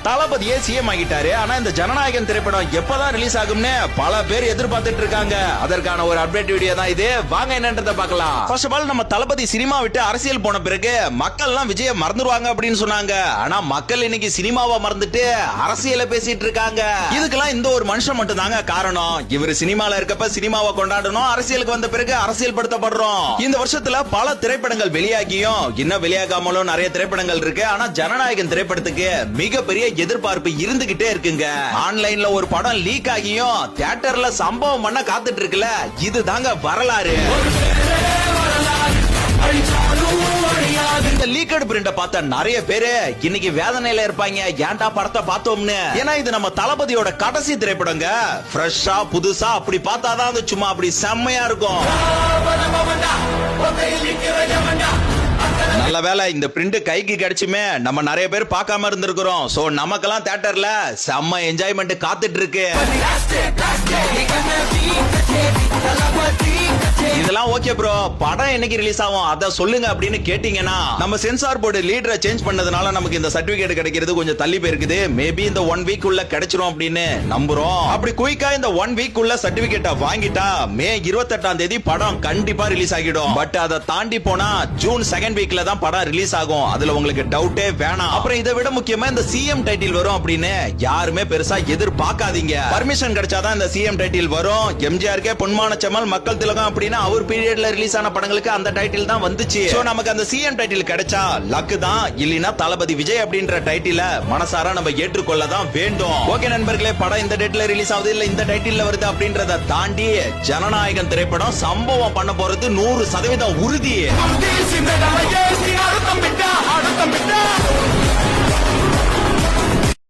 தளபதியே CM ஆகிட்டாரு. ஆனா இந்த ஜனநாயகன் திரைப்படம் எப்பதான் ரிலீஸ் ஆகும்னு பல பேர் எதிர்பார்த்துட்டு இருக்காங்க. அதற்கான ஒரு அப்டேட் வீடியோ தான் இது. வாங்க என்னன்றத பார்க்கலாம். ஃபர்ஸ்ட் ஆஃப் ஆல், நம்ம தளபதி சினிமா விட்டு அரசியல் போன பிறகு மக்கள் எல்லாம் விஜய மறந்துடுவாங்க அப்படின்னு சொன்னாங்க. ஆனா மக்கள் இன்னைக்கு சினிமாவை மறந்துட்டு அரசியலை பேசிட்டு இருக்காங்க. இதுக்கெல்லாம் இந்த ஒரு மனுஷன் மட்டும் தாங்க காரணம். இவர் சினிமால இருக்கப்ப சினிமாவை கொண்டாடணும், அரசியலுக்கு வந்த பிறகு அரசியல் படுத்தப்படுறோம். இந்த வருஷத்துல பல திரைப்படங்கள் வெளியாகியும் இன்னும் வெளியாகாமலும் நிறைய திரைப்படங்கள் இருக்கு. ஆனா ஜனநாயகன் திரைப்படத்துக்கு மிகப்பெரிய எதிர்பார்ப்பு இருந்துகிட்டே இருக்குங்க. ஆன்லைன்ல ஒரு படம் லீக் ஆகியும் தியேட்டர்ல சம்பவம் பண்ண காத்துட்டு இருக்குல்ல, இது தாங்க வரலாறு. இந்த லீக்கட் பிரிண்ட பார்த்த நிறைய பேரு இன்னைக்கு வேதனையில இருப்பாங்க, ஏன்டா படத்தை பார்த்தோம்னு. ஏன்னா இது நம்ம தளபதியோட கடைசி திரைப்படங்க. ஃப்ரெஷ்ஷா புதுசா அப்படி பார்த்தாதான் அது சும்மா அப்படி செம்மையா இருக்கும். நல்ல வேலை இந்த பிரிண்ட் கைக்கு கிடைச்சுமே நம்ம நிறைய பேர் பார்க்காம இருந்திருக்கிறோம். சோ நமக்கெல்லாம் தியேட்டர்ல செம்ம என்ஜாய்மெண்ட் காத்துட்டு இருக்கு. இதெல்லாம் ஓகே ப்ரோ, படம் என்னைக்கு ரிலீஸ் ஆகும் அத சொல்லுங்க அப்படின்னு கேட்டீங்கன்னா, நம்ம சென்சார் போர்டு லீடரை சேஞ்ச் பண்ணதுனால நமக்கு இந்த சர்டிபிகேட் கிடைக்கிறது கொஞ்சம் தள்ளி போயிருக்குது. மேபி இந்த 1 வீக் உள்ள கிடைச்சிரும் அப்படின்னு நம்புறோம். அப்படி குயிக்கா இந்த 1 வீக் உள்ள சர்டிபிகேட்டை வாங்கிட்டா மே 28ஆம் தேதி படம் கண்டிப்பா ரிலீஸ் ஆகிடும். பட் அதை தாண்டி போனா ஜூன் 2nd வீக்ல தான் படம் ரிலீஸ் ஆகும். அதுல உங்களுக்கு டவுட்டே வேணாம். அப்புறம் இதை விட முக்கியமா இந்த சிஎம் டைட்டில் வரும் அப்படின்னு யாருமே பெருசா எதிர்பார்க்காதீங்க. பர்மிஷன் கிடைச்சாதான் இந்த சிஎம் டைட்டில் வரும். எம்ஜிஆருக்கே பொன்மான செம்மல் மக்கள் திலகம் அப்படின்னு அவர் பீரியட்ல ரிலீஸ் ஆன படங்களுக்கு அந்த டைட்டில் தான் வந்துச்சு. சோ நமக்கு அந்த சிஎம் டைட்டில் கிடைச்சா லக்கு தான், இல்லனா தளபதி விஜய் அப்படின்ற டைட்டில மனசார நம்ம ஏற்றுக்கொள்ள தான் வேண்டும். ஓகே நண்பர்களே, படம் இந்த டேட்ல ரிலீஸ் ஆகுது இல்ல இந்த டைட்டில்ல வருது அப்படின்றத தாண்டி ஜனநாயகன் திரைப்படம் சம்பவம் பண்ண போறது 100% உறுதி.